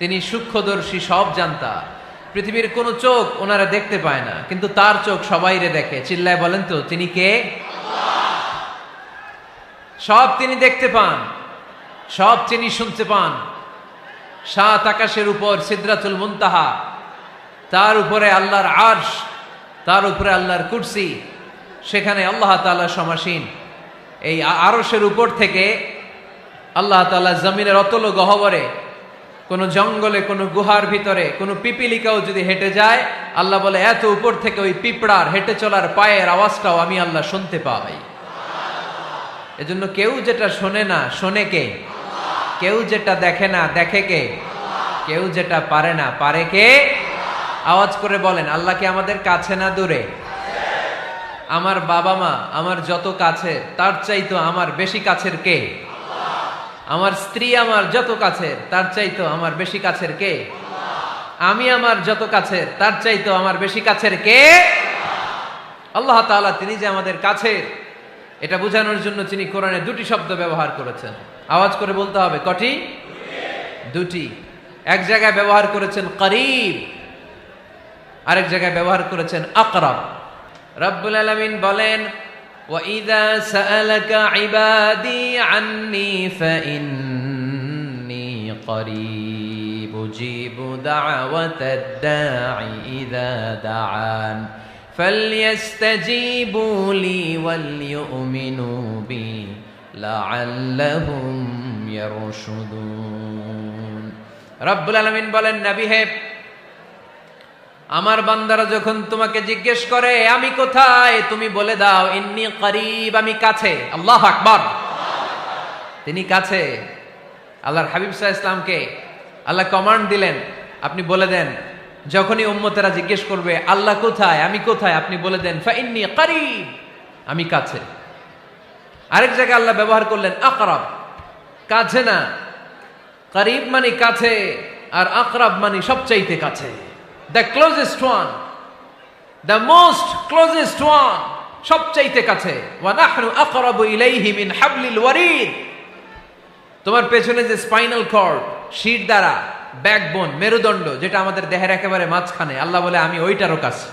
তিনি সূক্ষ্মদর্শী, সব জানতা। পৃথিবীর কোন চোখ ওনারা দেখতে পায় না, কিন্তু তার চোখ সবাইরে দেখে। চিল্লায় বলেন তো তিনি কে? সব তিনি দেখতে পান, সব তিনি শুনতে পান। সাত আকাশের উপর সিদরাতুল মুনতাহা, তার উপরে আল্লাহর আরশ, তার উপরে আল্লাহর কুরসি, সেখানে আল্লাহ তাআলা সমাসীন। এই আরশের উপর থেকে আল্লাহ তাআলা জমিনের অতল গহ্বরে, কোন জঙ্গলে, কোন গুহার ভিতরে কোন পিপিলিকাও যদি হেঁটে যায়, আল্লাহ বলে এত উপর থেকে ওই পিঁপড়ার হেঁটে চলার পায়ের আওয়াজটাও আমি আল্লাহ শুনতে পাই। এজন্য কেউ যেটা শোনে না, শোনে কে? কেউ যেটা দেখে না, দেখে কে? কেউ যেটা পারে না, পারে কে? আওয়াজ করে বলেন, আল্লাহ কি আমাদের কাছে না দূরে? আমার বাবা মা আমার যত কাছে, তার চাইতো আমার বেশি কাছের কে? আমার স্ত্রী আমার যত কাছের, তার চাইতো আমার বেশি কাছের কে? আমি আমার যত কাছের, তার চাইতো আমার বেশি কাছের কে? আল্লাহ তাআলা, তিনি যে আমাদের কাছের, এটা বোঝানোর জন্য তিনি কোরআনে দুটি শব্দ ব্যবহার করেছেন। আওয়াজ করে বলতে হবে, কটি? দুটি। এক জায়গায় ব্যবহার করেছেন করিব, আরেক জায়গায় ব্যবহার করেছেন আকরাব। রব্বুল আলামিন বলেন, وَإِذَا سَأَلَكَ عِبَادِي عَنِّي فَإِنِّي قَرِيبٌ أُجِيبُ دَعْوَةَ الدَّاعِ إِذَا دَعَانِ فَلْيَسْتَجِيبُوا لِي وَلْيُؤْمِنُوا بِي لَعَلَّهُمْ يَرْشُدُونَ। রব্বুল আলামিন বলেন, নবী হে, আমার বান্দারা যখন তোমাকে জিজ্ঞেস করে আমি কোথায়, তুমি বলে দাও ইন্নী করিব, আমি কাছে। আল্লাহু আকবার। তিনি কাছে। আল্লাহর হাবিব সাল্লাল্লাহু আলাইহি ওয়াসাল্লামকে আল্লাহ কমান্ড দিলেন, আপনি বলে দেন, যখনই উম্মতেরা জিজ্ঞেস করবে আল্লাহ কোথায়, আমি কোথায়, আপনি বলে দেন ফাইন্নী করিব, আমি কাছে। আরেক জায়গায় আল্লাহ ব্যবহার করলেন আকরাব, কাছে না। করিব মানে কাছে, আর আকরাব মানে সবচাইতে কাছে। The closest one, the most closest one, সবচাইতে কাছে। ওয়া নাহনু আকরাবু ইলাইহি মিন হাবলিল ওয়ারিদ। তোমার পেছনে যে স্পাইনাল কর্ড, শির দ্বারা, ব্যাকবোন, মেরুদণ্ড, যেটা আমাদের দেহের একেবারে মাঝখানে, আল্লাহ বলে আমি ওইটারও কাছে।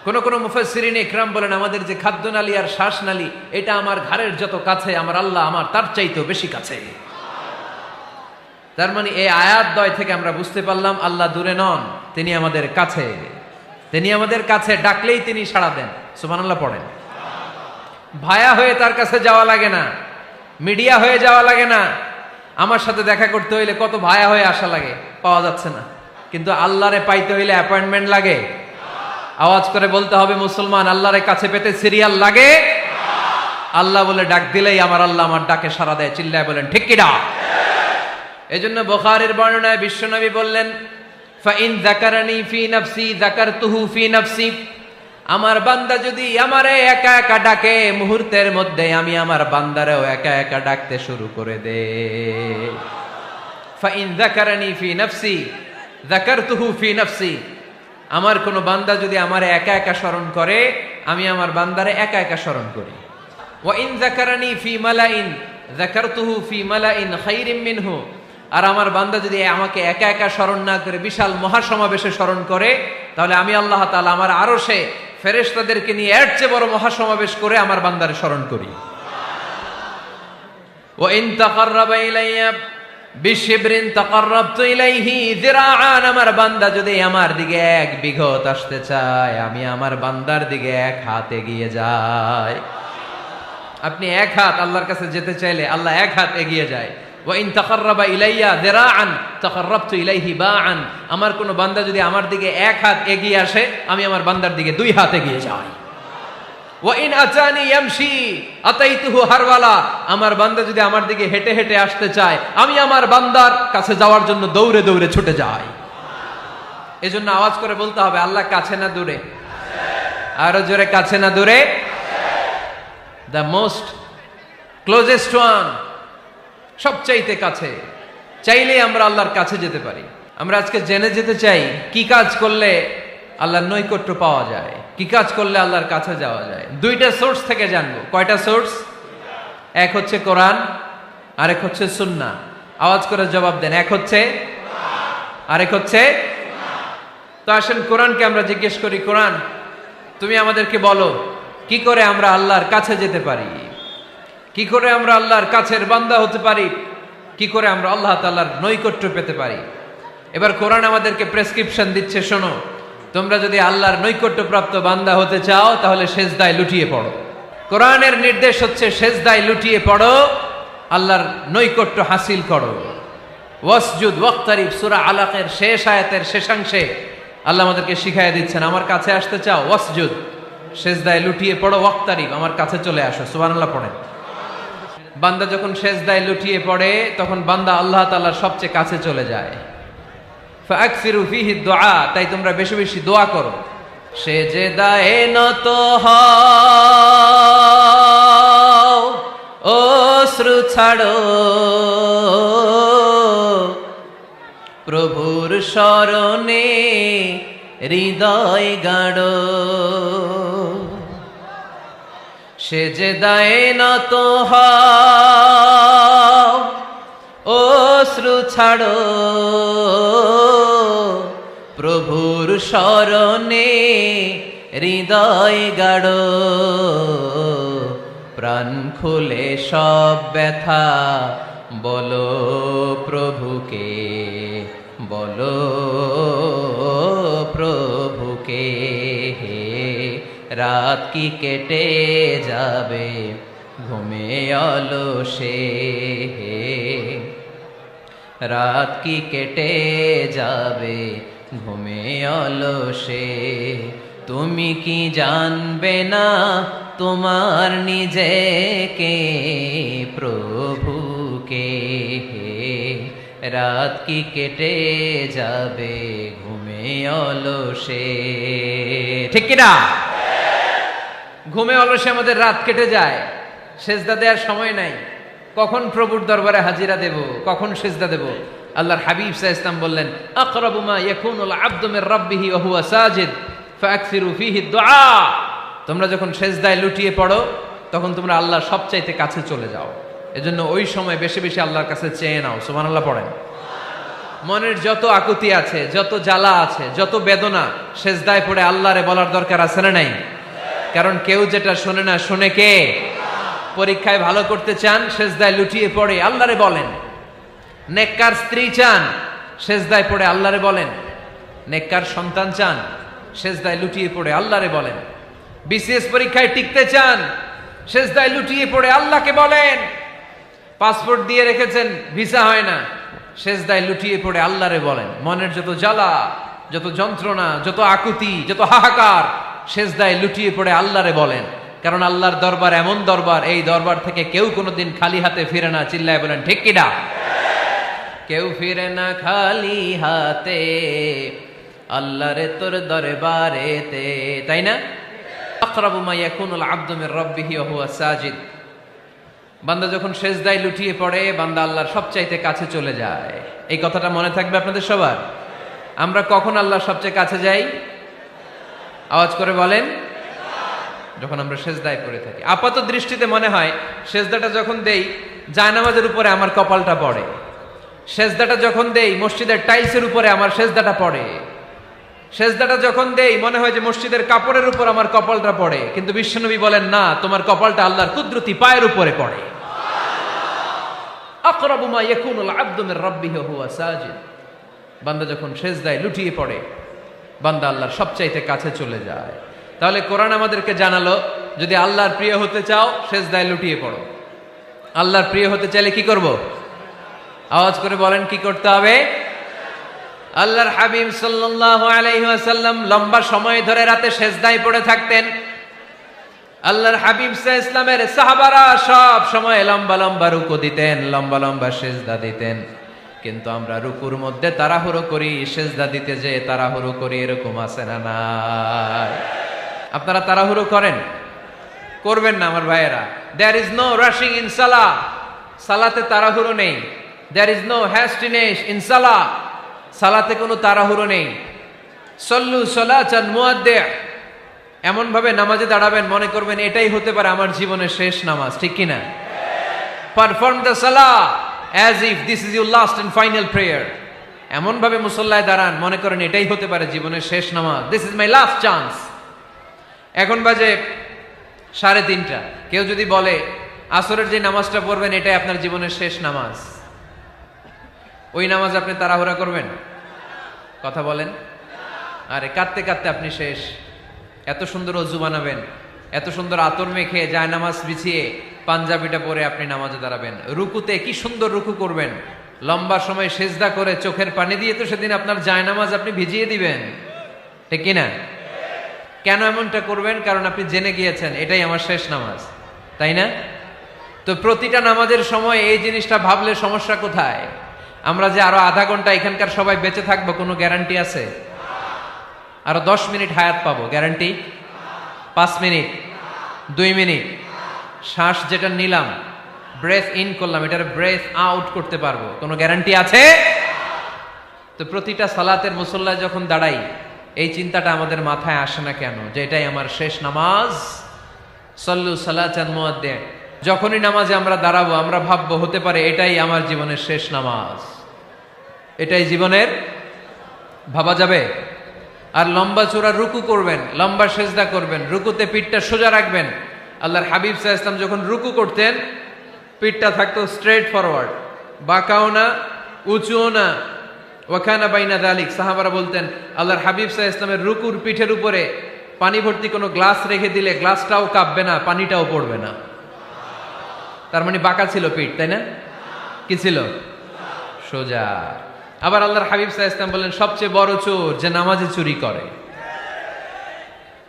কোন কোন মুফাসসিরিন ইকরাম বলেন, আমাদের যে খাদ্যনালী আর শ্বাসনালী, এটা আমার ঘাড়ের যত কাছে, আমার আল্লাহ আমার তার চাইতেও বেশি কাছে। তার মানে এই আয়াত দ্বয় থেকে আমরা বুঝতে পারলাম আল্লাহ দূরে নন, তিনি আমাদের কাছে। তিনি আমাদের কাছে, ডাকলেই তিনি সাড়া দেন। সুবহানাল্লাহ পড়েন। ভায়া হয়ে তার কাছে যাওয়া লাগে না, মিডিয়া হয়ে যাওয়া লাগে না। আমার সাথে দেখা করতে হইলে কত ভায়া হয়ে আসা লাগে, পাওয়া যাচ্ছে না। কিন্তু আল্লাহরে পাইতে হইলে অ্যাপয়েন্টমেন্ট লাগে। আওয়াজ করে বলতে হবে মুসলমান, আল্লাহরে কাছে পেতে সিরিয়াল লাগে। আল্লাহ বলে ডাক দিলেই আমার আল্লাহ আমার ডাকে সাড়া দেয়। চিল্লায় বলেন ঠিক কি না? এজন্য বুখারীর বর্ণনায় বিশ্বনবী বললেন, ফাইন যাকারানি ফি নাফসি যাকারতুহু ফি নাফসি। আমার বান্দা যদি আমারে একা একা ডাকে, মুহূর্তের মধ্যে আমি আমার বান্দারেও একা একা ডাকতে শুরু করে দে। ফাইন যাকারানি ফি নাফসি যাকারতুহু ফি নাফসি। আমার কোন বান্দা যদি আমারে একা একা স্মরণ করে, আমি আমার বান্দারে একা একা স্মরণ করি। ওয়া ইন যাকারানি ফি মালাইন যাকারতুহু ফি মালাইন খায়রিম মিনহু। আর আমার বান্দা যদি আমাকে একা একা স্মরণ না করে বিশাল মহাসমাবেশে স্মরণ করে, তাহলে আমি আল্লাহ তাআলা আমার আরশে ফেরেশতাদেরকে নিয়ে এর চেয়ে বড় মহাসমাবেশ করে আমার বান্দারে স্মরণ করি। ওয়া ইন তাকাররাবা ইলাইয়া বিশিবরিন তাকাররাবতু ইলাইহি যিরাআন। আমার বান্দা যদি আমার দিকে এক বিঘত আসতে চায়, আমি আমার বান্দার দিকে এক হাত এগিয়ে যাই। আপনি এক হাত আল্লাহর কাছে যেতে চাইলে আল্লাহ এক হাত এগিয়ে যায়। ওয়া ইন তাকাররাবা ইলাইয়া যিরাআন তাকাররাবতু ইলাইহি বাআন। আমার কোন বান্দা যদি আমার দিকে এক হাত এগিয়ে আসে, আমি আমার বান্দার দিকে দুই হাত এগিয়ে যাই। ওয়া ইন আতানি ইয়ামশি আতাইতুহু হারওয়ালা। আমার বান্দা যদি আমার দিকে হেঁটে হেঁটে আসতে চায়, আমি আমার বান্দার কাছে যাওয়ার জন্য দৌড়ে দৌড়ে ছুটে যাই। এজন্য আওয়াজ করে বলতে হবে, আল্লাহ কাছে না দূরে? আরো জোরে, কাছে না দূরে? দ্য মোস্ট ক্লোজেস্ট ওয়ান, সবচাইতে কাছে। চাইলেই আমরা আল্লাহর কাছে যেতে পারি। আমরা আজকে জেনে যেতে চাই কি কাজ করলে আল্লাহর নৈকট্য পাওয়া যায়, কি কাজ করলে আল্লাহর কাছে যাওয়া যায়। দুইটা সোর্স থেকে জানবো। কয়টা সোর্স? এক হচ্ছে কোরআন, আরেক হচ্ছে সুন্নাহ। আওয়াজ করে জবাব দেন। এক হচ্ছে, আরেক হচ্ছে। তো আসেন কোরআনকে আমরা জিজ্ঞেস করি, কোরআন তুমি আমাদেরকে বলো কি করে আমরা আল্লাহর কাছে যেতে পারি, কি করে আমরা আল্লাহর কাছের বান্দা হতে পারি, কি করে আমরা আল্লাহ তাআলার নৈকট্য পেতে পারি। এবার কোরআন আমাদেরকে প্রেসক্রিপশন দিচ্ছে, শোনো, তোমরা যদি আল্লাহর নৈকট্যপ্রাপ্ত বান্দা হতে চাও তাহলে সেজদায় লুটিয়ে পড়ো। কোরআনের নির্দেশ হচ্ছে সেজদায় লুটিয়ে পড়ো, আল্লাহর নৈকট্য হাসিল করো। ওয়াসজুদ ওয়াক্তারিব, সূরা আলাকের শেষ আয়াতের শেষাংশে আল্লাহ আমাদেরকে শিখাইয়া দিচ্ছেন, আমার কাছে আসতে চাও, ওয়াসজুদ, সেজদায় লুটিয়ে পড়ো, ওয়াক্তারিব, আমার কাছে চলে আসো। সুবহানাল্লাহ পড়েন। বান্দা যখন সেজদায় লুটিয়ে পড়ে তখন বান্দা আল্লাহ তাআলার সবচেয়ে কাছে চলে যায়। ফাকসিরু ফিহি দুআ, তাই তোমরা বেশি বেশি দোয়া করো। সেজদায়ে নত হও, অশ্রু ছাড়ো, প্রভুর শরণে হৃদয় গাড়ো। সেজদায়ে নত হও, অশ্রু ছাড়ো, প্রভুর শরণে হৃদয় গাড়ো। প্রাণ খুলে সব ব্যথা বলো প্রভুকে, বলো প্রভুকে। রাত কি কেটে যাবে ঘুমে অলসে, রাত কি কেটে যাবে ঘুমে অলসে। তুমি কি জানবে না তোমার নিজেকে, প্রভুকে। রাত কি কেটে যাবে ঘুমে অলসে, ঠিক কিনা? ঘুমে অলসে আমাদের রাত কেটে যায়, সেজদা দেওয়ার সময় নাই। কখন প্রভুর দরবারে হাজিরা দেব, কখন সেজদা দেব? আল্লাহর হাবিব সাল্লাল্লাহু আলাইহি ওয়াসাল্লাম বললেন, আকরাবু মা ইয়াকুনুল আবদু মির রাব্বিহি ওয়া হুয়া সাজিদ ফাকসিরু ফিহি দুআ। তোমরা যখন সেজদায় লুটিয়ে পড়ো তখন তোমরা আল্লাহর সবচাইতে কাছে চলে যাও। এজন্য ওই সময় বেশি বেশি আল্লাহর কাছে চেয়ে নাও। সুবহানাল্লাহ পড়েন। মনের যত আকুতি আছে, যত জ্বালা আছে, যত বেদনা, সেজদায় পড়ে আল্লাহরে বলার দরকার আছে না নাই? কারণ কেউ যেটা শোনে না, শোনে কে? পরীক্ষায় ভালো করতে চান, সেজদায় লুটিয়ে পড়ে আল্লাহরে বলেন। নেককার স্ত্রী চান, সেজদায় পড়ে আল্লাহরে বলেন। নেককার সন্তান চান, সেজদায় লুটিয়ে পড়ে আল্লাহরে বলেন। বিসিএস পরীক্ষায় টিকতে চান, সেজদায় লুটিয়ে পড়ে আল্লাহকে বলেন। পাসপোর্ট দিয়ে রেখেছেন, ভিসা হয় না, সেজদায় লুটিয়ে পড়ে আল্লাহরে বলেন। মনের যত জ্বালা, যত যন্ত্রণা, যত আকুতি, যত হাহাকার, সেজদায় লুটিয়ে পড়ে আল্লাহরে বলেন। কারণ আল্লাহর দরবার এমন দরবার, এই দরবার থেকে কেউ কোনোদিন খালি হাতে ফিরে না। চিল্লায় বলেন ঠিক কিনা? কেউ ফিরে না খালি হাতে আল্লাহরে তোর দরবারেতে, তাই না? আকরাবু মা ইয়াকুনুল আবদু মির রাব্বিহি ওয়া হুয়া সাজিদ। বান্দা যখন সেজদায় লুটিয়ে পড়ে বান্দা আল্লাহর সবচাইতে কাছে চলে যায়। এই কথাটা মনে থাকবে আপনাদের সবার। আমরা কখন আল্লাহর সবচেয়ে কাছে যাই? আওয়াজ করে বলেন। যখন আমরা সেজদায় পড়ে থাকি। আপাত দৃষ্টিতে মনে হয় সেজদাটা যখন দেই জায়নামাজের উপরে আমার কপালটা পড়ে, সেজদাটা যখন দেই মসজিদের টাইলসের উপরে আমার সেজদাটা পড়ে, সেজদাটা যখন দেই মনে হয় যে মসজিদের কাপড়ের উপর আমার কপালটা পড়ে। কিন্তু বিশ্বনবী বলেন না, তোমার কপালটা আল্লাহর কুদরতি পায়ের উপরে পড়ে। আকরাবু মা ইয়াকুনুল আবদু মির রাব্বিহি ওয়া হুয়া সাজিদ। বান্দা যখন সেজদায় লুটিয়ে পড়ে বান্দা আল্লাহর সবচাইতে কাছে চলে যায়। তাহলে কোরআন আমাদেরকে জানালো, যদি আল্লাহর প্রিয় হতে চাও সেজদায় লুটিয়ে পড়ো। আল্লাহর প্রিয় হতে চাইলে কি করব? আওয়াজ করে বলেন কি করতে হবে? আল্লাহর হাবিব সাল্লাল্লাহু আলাইহি ওয়াসাল্লাম লম্বা সময় ধরে রাতে সেজদায় পড়ে থাকতেন। আল্লাহর হাবিব সাল্লাল্লাহু আলাইহি ওয়াসাল্লামের সাহাবারা সব সময় লম্বা লম্বা রুকু দিতেন, লম্বা লম্বা সেজদা দিতেন। কিন্তু আমরা রুকুর মধ্যে তাড়াহুড়ো করি, সেজদা দিতে যে তাড়াহুড়ো করি, এরকম আছে না নাই? আপনারা তাড়াহুড়ো করেন? করবেন না আমার ভাইয়েরা। There is no rushing in salah. সালাতে তাড়াহুড়ো নেই। There is no hastiness in salah. সালাতে কোনো তাড়াহুড়ো নেই। সল্লু সালাতান মুআদ্দিআ। এমন ভাবে নামাজে দাঁড়াবেন মনে করবেন এটাই হতে পারে আমার জীবনের শেষ নামাজ, ঠিক কিনা? Perform the salah as if this is your last and final prayer. এমন ভাবে মুসল্লায় দাঁড়ান মনে করেন এটাই হতে পারে জীবনের শেষ নামাজ, this is my last chance. এখন বাজে 3:30। কেউ যদি বলে আসরের যে নামাজটা পড়বেন এটাই আপনার জীবনের শেষ নামাজ, ওই নামাজ আপনি তাড়াহুড়া করবেন? কথা বলেন। আরে কাঁদতে কাঁদতে আপনি শেষ। এত সুন্দর অজু বানাবেন, এত সুন্দর আতর মেখে যায় নামাজ বিছিয়ে পাঞ্জাবিটা পরে আপনি নামাজে দাঁড়াবেন। রুকুতে কি সুন্দর রুকু করবেন, লম্বা সময় সেজদা করে চোখের পানি দিয়ে তো সেদিন আপনার যায় নামাজ আপনি ভিজিয়ে দিবেন, ঠিক কিনা? কেন এমনটা করবেন? কারণ আপনি জেনে গিয়েছেন এটাই আমার শেষ নামাজ, তাই না? তো প্রতিটা নামাজের সময় এই জিনিসটা ভাবলে সমস্যা কোথায়? আমরা যে আরো আধা ঘন্টা এখানকার সবাই বেঁচে থাকবো কোনো গ্যারান্টি আছে? আরো 10 মিনিট হায়াত পাবো, গ্যারান্টি? 5 মিনিট, 2 মিনিট, শ্বাস যেটা নিলাম, ব্রেথ ইন করলাম, এটার ব্রেথ আউট করতে পারবো, কোনো গ্যারান্টি আছে? তো প্রতিটা সালাতের মুসল্লায় যখন দাঁড়াই এই চিন্তাটা আমাদের মাথায় আসে না কেন যে এটাই আমার শেষ নামাজ? সল্লু সালাতান মুআদ্দিন। যখনই নামাজে আমরা দাঁড়াবো আমরা ভাববো হতে পারে এটাই আমার জীবনের শেষ নামাজ, এটাই জীবনের, ভাবা যাবে? আর লম্বা চূড়া রুকু করবেন, লম্বা সেজদা করবেন, রুকুতে পিঠটা সোজা রাখবেন। আল্লাহর হাবিব সাল্লাল্লাহু আলাইহি ওয়াসাল্লাম যখন রুকু করতেন পিঠটা থাকতো স্ট্রেট ফরওয়ার্ড, বাঁকাও না উঁচুও না, ওয়াকানা বাইনা যালিক। সাহাবারা বলতেন আল্লাহর হাবিব সাল্লাল্লাহু আলাইহি ওয়াসাল্লামের রুকুর পিঠের উপরে পানি ভর্তি কোনো গ্লাস রেখে দিলে গ্লাসটাও কাঁপবে না, পানিটাও পড়বে না। তার মানে বাঁকা ছিল পিঠ, তাই না? কি ছিল? সোজা। আবার আল্লাহর হাবিব সাল্লাল্লাহু আলাইহি ওয়াসাল্লাম বললেন সবচেয়ে বড় চোর যে নামাজে চুরি করে।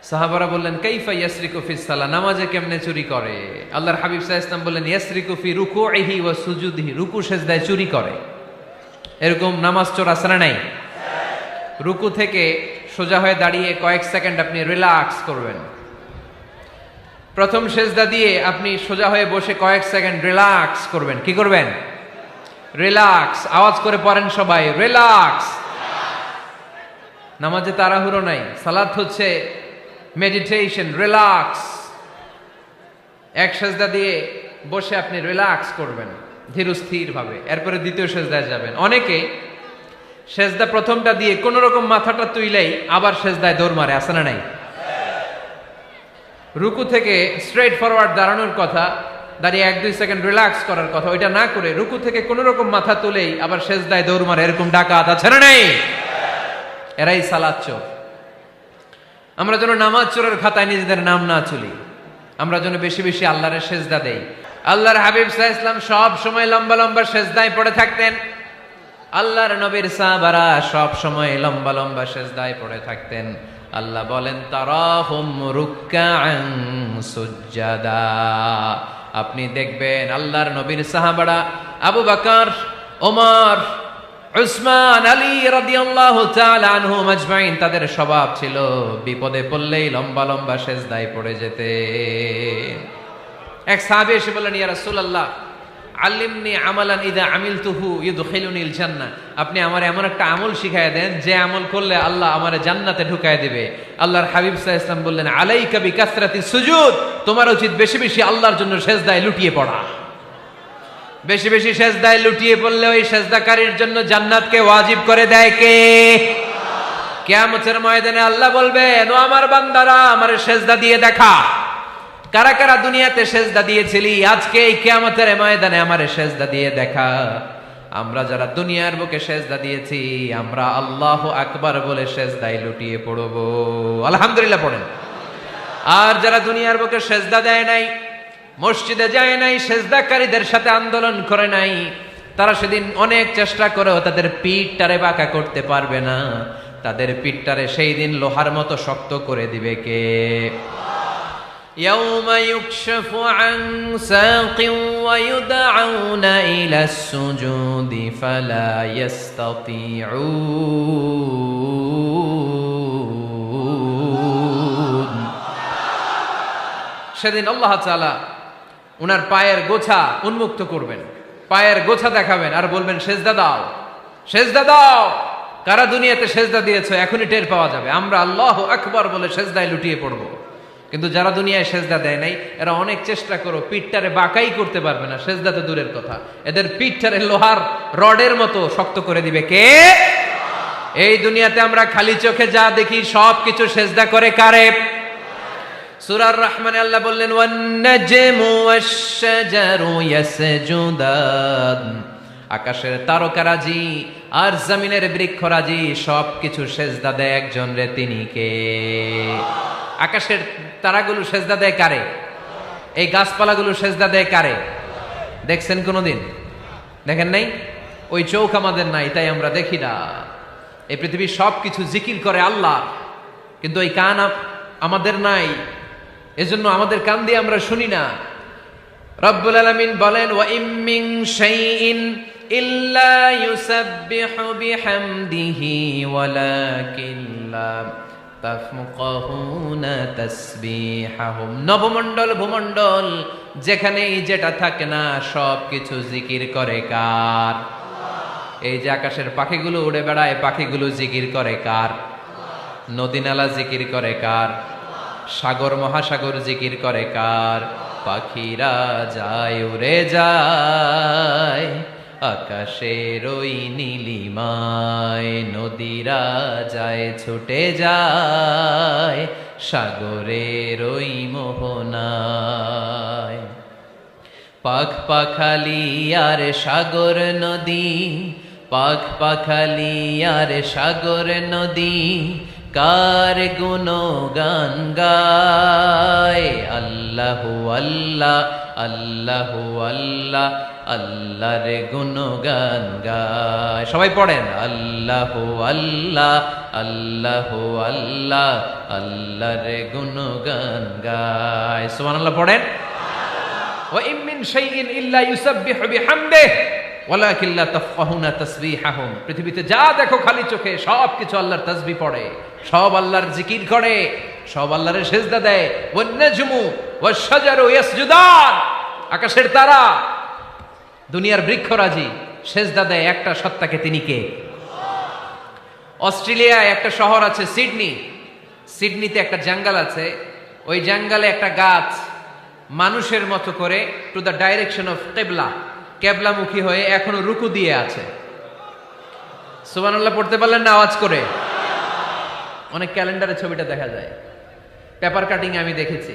সাহাবারা বললেন কাইফা ইয়াসরিকু ফিস সালাহ, নামাজে কেমনে চুরি করে? আল্লাহর হাবিব সাল্লাল্লাহু আলাইহি ওয়াসাল্লাম বললেন ইয়াসরিকু ফি রুকুইহি ওয়া সুজুদিহি, রুকু সেজদায় চুরি করে। এরকম নামাজ চোর আছে না নাই? রুকু থেকে সোজা হয়ে দাঁড়িয়ে কয়েক সেকেন্ড আপনি রিল্যাক্স করবেন। প্রথম সেজদা দিয়ে আপনি সোজা হয়ে বসে কয়েক সেকেন্ড রিল্যাক্স করবেন। কি করবেন? রিল্যাক্স। আওয়াজ করে পড়েন সবাই, রিল্যাক্স। নামাজে তাড়াহুড়ো নাই, সালাত হচ্ছে মেডিটেশন, রিল্যাক্স। এক সেজদা দিয়ে বসে আপনি রিল্যাক্স করবেন ধীরস্থির ভাবে, এরপরে দ্বিতীয় সেজদায় যাবেন। অনেকে সেজদা প্রথমটা দিয়ে কোন রকম মাথাটা তুইলেই আবার সেজদায় দৌড় মারে, আছে না নাই? রুকু থেকে স্ট্রেট ফরওয়ার্ড দাঁড়ানোর কথা, দাঁড়িয়ে 1-2 সেকেন্ড রিল্যাক্স করার কথা, ওইটা না করে রুকু থেকে কোন রকম মাথা তুলেই আবার সেজদায় দৌড় মারে, এরকম ডাকাত আছে না নাই? এরাই সালাত চোর। আমরা যেন নামাজ চোরের খাতায় নিজেদের নাম না তুলি, আমরা যেন বেশি বেশি আল্লাহর সেজদা দেই। আল্লাহর হাবিব সাল্লাল্লাহু আলাইহি ওয়াসাল্লাম সব সময় লম্বা লম্বা সেজদায় পড়ে থাকতেন। আল্লাহর নবীর সাহাবারা সব সময় লম্বা লম্বা সেজদায় পড়ে থাকতেন। আল্লাহ বলেন তারাহুম রুকআন সুজদা, আপনি দেখবেন আল্লাহর নবীর সাহাবারা আবু বকর, ওমর, উসমান, আলী রাদিয়াল্লাহু তাআলা আনহুম আজমাইন, তাদের স্বভাব ছিল বিপদে পড়লেই লম্বা লম্বা সেজদায় পড়ে যেতেন। এক সাহাবী এসে বললেন ইয়া রাসূলুল্লাহ আল্লিমনি আমালান ইযা আমিলতুহু ইউদখিলুনিল জান্নাহ, আপনি আমার এমন একটা আমল শিখায় দেন যে আমল করলে আল্লাহ আমারে জান্নাতে ঢুকায় দিবে। আল্লাহর হাবিব সাল্লাল্লাহু আলাইহি ওয়াসাল্লাম বললেন আলাইকা বিকাসরাতিস সুজুদ, তোমার উচিত বেশি বেশি আল্লাহর জন্য সেজদায় লুটিয়ে পড়া। বেশি বেশি সেজদায় লুটিয়ে পড়লে ওই সেজদাকারীর জন্য জান্নাতকে ওয়াজিব করে দেয় কে? কিয়ামতের ময়দানে আল্লাহ বলবেন ও আমার বান্দারা আমারে সেজদা দিয়ে দেখা, কারা কারা দুনিয়াতে সেজদা দিয়েছিলি, আজকে এই কিয়ামতের ময়দানে আমারে সেজদা দিয়ে দেখা। আমরা যারা দুনিয়ার বুকে সেজদা দিয়েছি আমরা আল্লাহু আকবার বলে সেজদায় লুটিয়ে পড়ব, আলহামদুলিল্লাহ পড়েন। আর যারা দুনিয়ার বুকে সেজদা দেয় নাই, মসজিদে যায় নাই, সেজদাকারীদের সাথে আন্দোলন করে নাই, তারা সেদিন অনেক চেষ্টা করেও তাদের পিঠটারে বাঁকা করতে পারবে না। তাদের পিঠটারে সেই দিন লোহার মতো শক্ত করে দিবে কে? يوم يكشف عن ساق ويدعون إلى السجود فلا يستطيعون। সেদিন আল্লাহ তাআলা উনার পায়ের গোছা উন্মুক্ত করবেন, পায়ের গোছা দেখাবেন আর বলবেন সেজদা দাও, সেজদা দাও। কারা দুনিয়াতে সেজদা দিয়েছো এখনই টের পাওয়া যাবে। আমরা আল্লাহু আকবার বলে সেজদায় লুটিয়ে পড়ব। কিন্তু যারা দুনিয়ায় সেজদা দেয় নাই এরা অনেক চেষ্টা করো পিঠটারে বাঁকাই করতে পারবে না, সেজদা তো দূরের কথা, এদের পিঠটারে লোহার রডের মতো শক্ত করে দিবে কে? এই দুনিয়াতে আমরা খালি চোখে যা দেখি সব কিছু সেজদা করে কারে? সূরার রহমানে আল্লাহ বললেন ওয়ান নাজমু ওয়াশ-শাজারু ইয়াসজুদান, আকাশের তারকারাজি আর জমিনের বৃক্ষরাজি সব কিছু সেজদা দেয় একজন রে, তিনি কে? আকাশের তারাগুলো সেজদা দেয় কারে? এই গাছপালাগুলো সেজদা দেয় কারে? দেখছেন কোনোদিন? দেখেন নাই? ওই চোখ আমাদের নাই, তাই আমরা দেখি না। এই পৃথিবীর সব কিছু জিকির করে আল্লাহ, কিন্তু ওই কান আমাদের নাই, এজন্য আমাদের কান দিয়ে আমরা শুনি না। রব্বুল আলামিন বলেন ওয়া ইম মিন শাইইন ইল্লা ইউসাব্বিহু বিহামদিহি ওয়ালাকিন লা তাফকাহুনা তাসবিহাহুম। নবমণ্ডল ভূমণ্ডল যেখানেই যেটা থাকে না সব কিছু জিকির করে কার? এই যে আকাশের পাখিগুলো উড়ে বেড়ায়, পাখিগুলো জিকির করে কার? নদী নালা জিকির করে কার? সাগর মহাসাগর জিকির করে কার? পাখিরা যায় উড়ে যায় আকাশের ওই নীলিমায়, নদীরা যায় ছুটে যায় সাগরের ওই মোহনায়। পাখ পাখালি আর সাগর নদী, পাখ পাখালি আর সাগর নদী কার গুণগান গায়? আল্লাহু আল্লাহ আল্লাহু আল্লাহ আল্লাহর গুণগান গায়। সবাই পড়েন আল্লাহু আল্লাহ আল্লাহু আল্লাহ আল্লাহর গুণগান গায়। সুবহানাল্লাহ পড়েন। ওয়া ইম মিন শাইইন ইল্লা ইউসাব্বিহু বিহামদিহি ওয়ালাকিন লা তাফকাহুনা তাসবিহাহুম। পৃথিবীতে যা দেখো খালি চোখে সব কিছু আল্লাহর তাসবিহ পড়ে, সব আল্লাহর জিকির করে, সব আল্লাহর সেজদা দেয়। ওয়ান নাজমু ওয়াশ-শাজারু ইয়াসজুদান, আকাশের তারা দুনিয়ার বৃক্ষরাজি সেজদা দেয় একটা সত্তাকে, তিনি কে? অস্ট্রেলিয়ায় একটা শহর আছে সিডনি, সিডনিতে একটা জঙ্গল আছে, ওই জঙ্গলে একটা গাছ মানুষের মতো করে টু দ্য ডাইরেকশন অফ কিবলা, কেবলামুখী হয়ে এখনো রুকু দিয়ে আছে। সুবহানাল্লাহ পড়তে পারলেন না আওয়াজ করে? অনেক ক্যালেন্ডারে ছবিটা দেখা যায়, পেপার কাটিং আমি দেখেছি।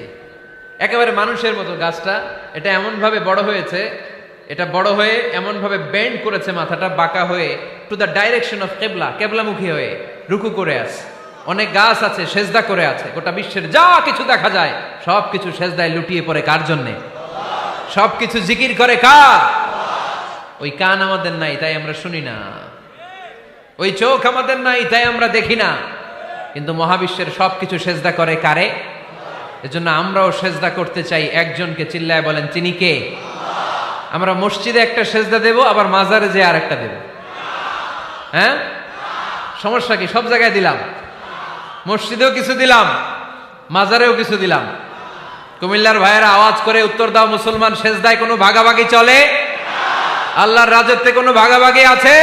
একেবারে মানুষের মতো গাছটা, এটা এমন ভাবে বড় হয়েছে, এটা বড় হয়ে এমন ভাবে বেন্ড করেছে, মাথাটা বাঁকা হয়ে টু দ্য ডাইরেকশন অফ কিবলা, কেবলামুখী হয়ে রুকু করে আছে। অনেক গাছ আছে সেজদা করে আছে। গোটা বিশ্বের যা কিছু দেখা যায় সব কিছু সেজদায় লুটিয়ে পড়ে কার জন্যে? সব কিছু জিকির করে কার? ওই কান আমাদের নাই, তাই আমরা শুনি না। ওই চোখ আমাদের নাই, তাই আমরা দেখি না। কিন্তু মহাবিশ্বের সব কিছু সেজদা করে কারে? এজন্য আমরাও সেজদা করতে চাই একজনকে। চিল্লায় বলেন তিনি কে? আমরা মসজিদে একটা সেজদা দেব, আবার মাজারে যে আরেকটা দেব। হ্যাঁ, সমস্যা কি? সব জায়গায় দিলাম, মসজিদেও কিছু দিলাম, মাজারেও কিছু দিলাম। কুমিল্লার ভাইয়েরা আওয়াজ করে উত্তর দাও, মুসলমান সেজদায় কোনো ভাগাভাগি চলে? আল্লাহর রাজত্বে কোনো ভাগাভাগি আছে?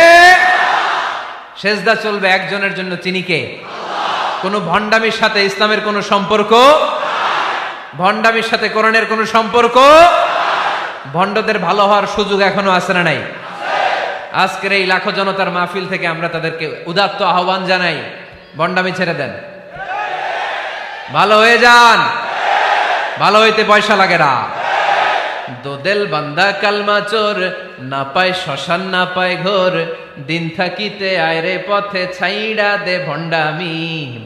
সেজদা চলবে একজনের জন্য, তিনি কে? কোনো ভণ্ডামির সাথে ইসলামের কোনো সম্পর্ক? ভণ্ডামির সাথে কোরআনের কোনো সম্পর্ক? ভণ্ডদের ভালো হওয়ার সুযোগ এখনো আছে না নাই? আজকের এই লাখো জনতার মাহফিল থেকে আমরা তাদেরকে উদাত্ত আহ্বান জানাই, ভণ্ডামি ছেড়ে দেন, ভালো হয়ে যান। ভালো হইতে পয়সা লাগে না। দোদেল বান্দা কালমা চোর, না পায় শ্মশান না পায় ঘোর, দিন থাকিতে আয়রে পথে ছাইড়া দে ভণ্ডামি,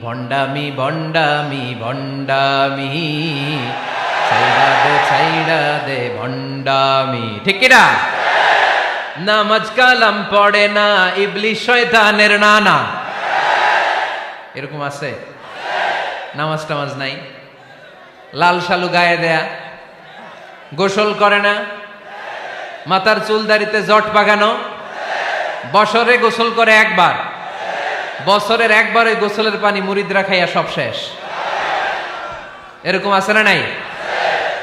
ভণ্ডামি ভণ্ডামি ভণ্ডামি, ছাইড়া দে ভণ্ডামি। ঠিক কিনা? নামাজ কালাম পড়ে না, ইবলিশ শয়তানের নানা। এরকম আছে? নামাজ টামাজ নাই, লাল শালু গায়ে দেয়া, গোসল করে না, মাথার চুল দাড়িতে জট পাকানো, বছরে গোসল করে একবার, বছরের একবার ওই গোসলের পানি মুরিদরা খাইয়া সব শেষ। এরকম আছে না নাই?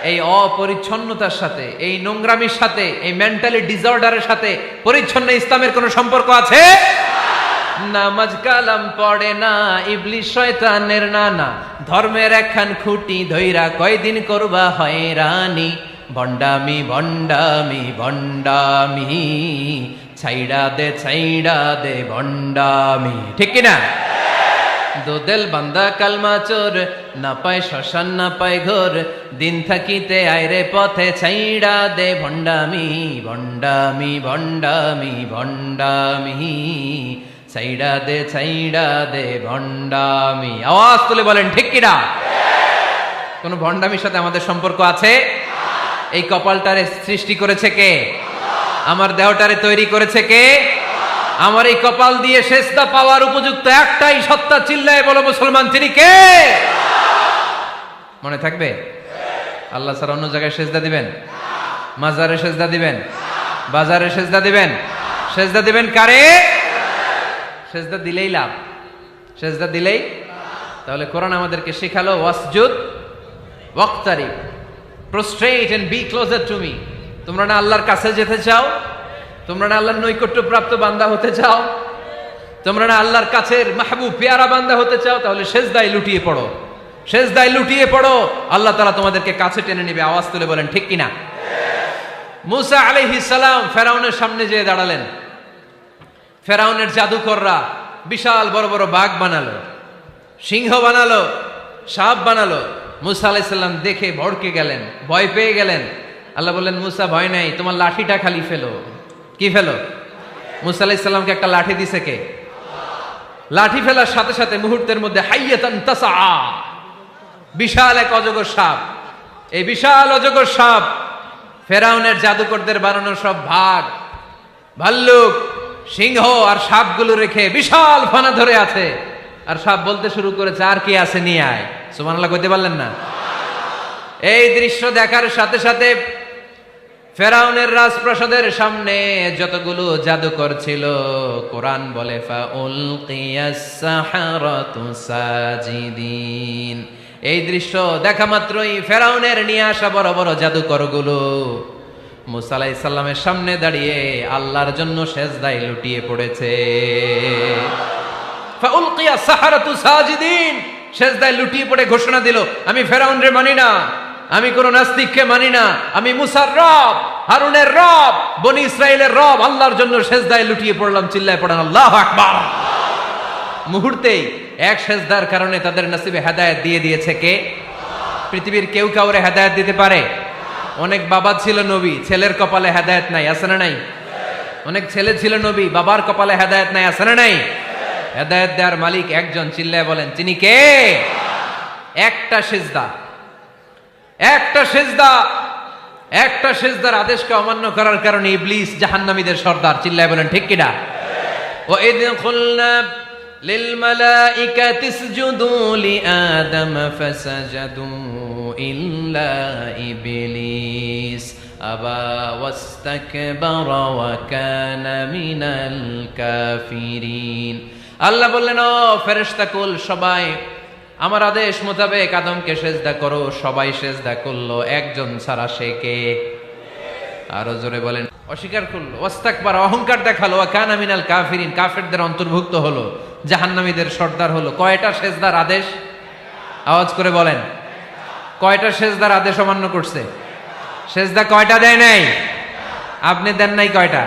এই অপরিচ্ছন্নতার সাথে, এই নোংরামির সাথে, এই মেন্টালি ডিসঅর্ডারের সাথে পরিচ্ছন্ন ইসলামের কোনো সম্পর্ক আছে? নামাজ কালাম পড়ে না, ইবলিস শয়তানের নানা, ধর্মের একখান খুঁটি ধইরা কয়দিন করবা হয়রানি, ভণ্ডামি ভণ্ডামি ভণ্ডামি, ছাইড়া দে ভণ্ডামি। ঠিক কিনা? দোদেল বান্দা কালমা চোর, না পায় শ্মশান না পায় ঘোর, দিন থাকিতে আইরে পথে ছাইড়া দে ভণ্ডামি ভণ্ডামি ভণ্ডামি ভণ্ডামি, ছাইড়া দে ভণ্ডামি। আওয়াজ তুলে বলেন ঠিক কিনা? কোন ভণ্ডামির সাথে আমাদের সম্পর্ক আছে? এই কপালটারে সৃষ্টি করেছে কে? আমার দেহটারে তৈরি করেছে কে? আমার এই কপাল দিয়ে সেজদা পাওয়ার উপযুক্ত একটাই সত্তা, চিল্লায় বলো মুসলমান, তিনি কে? মনে থাকবে? আল্লাহ ছাড়া অন্য জায়গায় সেজদা দিবেন? মাজারে সেজদা দিবেন? বাজারে সেজদা দিবেন? সেজদা দিবেন কারে? সেজদা দিলেই লাভ, সেজদা দিলেই। তাহলে কোরআন আমাদেরকে শেখালো ওয়াসজুদ ওয়াক্তারিব, prostrate and be closer to me. তোমরা না আল্লাহর কাছে যেতে চাও? তোমরা না আল্লাহর নৈকট্য প্রাপ্ত বান্দা হতে চাও? তোমরা না আল্লাহর কাছের মাহবুব পেয়ারা বান্দা হতে চাও? তাহলে সেজদায় লুটিয়ে পড়ো, সেজদায় লুটিয়ে পড়ো, আল্লাহ তাআলা তোমাদেরকে কাছে টেনে নেবে। আওয়াজ তুলে বলেন ঠিক কিনা? মুসা আলাইহিস সালাম ফেরাউনের সামনে যেয়ে দাঁড়ালেন। ফেরাউনের জাদুকররা বিশাল বড় বড় বাঘ বানালো, সিংহ বানালো, সাপ বানালো। মুসা আলাইহিস সালাম দেখে ভড়কে গেলেন, ভয় পেয়ে গেলেন। আল্লাহ বললেন, মুসা ভয় নাই, তোমার লাঠিটা খালি ফেলো। কি ফেলো? মুসা আলাইহিস সালামকে একটা লাঠি দিছে কে? লাঠি ফেলার সাথে সাথে মুহূর্তের মধ্যে হাইয়াতান তাসআ, বিশাল এক অজগর সাপ। এই বিশাল অজগর সাপ ফেরাউনের জাদুকরদের বানানো সব ভাগ, ভাল্লুক, সিংহ আর সাপগুলো রেখে বিশাল ফানা ধরে আছে। আর সাপ বলতে শুরু করেছে, আর কি আছে নিয়ে আয়। সুবহানাল্লাহ কইতে পারলেন না? এই দৃশ্য দেখার সাথে সাথে ফেরাউনের রাজপ্রাসাদের সামনে যতগুলো জাদুকর ছিল, কোরআন বলে ফাউলকিয়াস সাহারাতু সাজিদিন। এই দৃশ্য দেখা মাত্রই ফেরাউনের নিয়ে আসা বড় বড় জাদুকরগুলো মুসা আলাইহিস সালামের সামনে দাঁড়িয়ে আল্লাহর জন্য সেজদায় লুটিয়ে পড়েছে। ফাউলকিয়াস সাহারাতু সাজিদিন, সেজদায় লুটিয়ে পড়ে ঘোষণা দিল, আমি ফেরাউনরে মানি না, আমি কোন নাস্তিককে মানি না, আমি মুসার রব, হারুনের রব, বনি ইসরাইলের রব, আল্লাহর জন্য সেজদায় লুটিয়ে পড়লাম। চিল্লায় পড়েন আল্লাহু আকবার। মুহূর্তেই এক সেজদার কারণে তাদের নসিবে হেদায়েত দিয়ে দিয়েছে কে? পৃথিবীর কেউ কাউরে হেদায়েত দিতে পারে? অনেক বাবা ছিল নবী, ছেলের কপালে হেদায়েত নাই, আছে না নাই? অনেক ছেলে ছিল নবী, বাবার কপালে হেদায়েত নাই, আছে না নাই? হেদায়েত দেওয়ার মালিক একজন, চিল্লায় বলেন তিনি কে? একটা সিজদা, একটা সিজদা, একটা সিজদার আদেশকে অমান্য করার কারণে ইবলিস জাহান্নামীদের সর্দার। চিল্লায় বলেন ঠিক কিনা? ওয়া ইয কুলনা লিল মালাইকাতি ইসজুদু লিআদম ফাসাজাদু ইল্লা ইবলিস আবা ওয়াস্তাকবারা ওয়া কানা মিনাল কাফিরিন। আল্লাহ বললেন, ও ফেরেশতা কুল সবাই আমার আদেশ মোতাবেক আদমকে সেজদা করো। সবাই সেজদা করলো, একজন ছাড়া, সে কে? আরো জোরে বলেন। অস্বীকার করলো, ওয়াস্তাকবার, অহংকার দেখালো, ওয়া কানা মিনাল কাফিরিন, কাফেরদের অন্তর্ভুক্ত হলো, জাহান্নামীদের সর্দার হলো। কয়টা সেজদার আদেশ? আওয়াজ করে বলেন, কয়টা সেজদার আদেশ অমান্য করছে? সেজদা কয়টা দেয় নাই? আপনি দেন নাই কয়টা?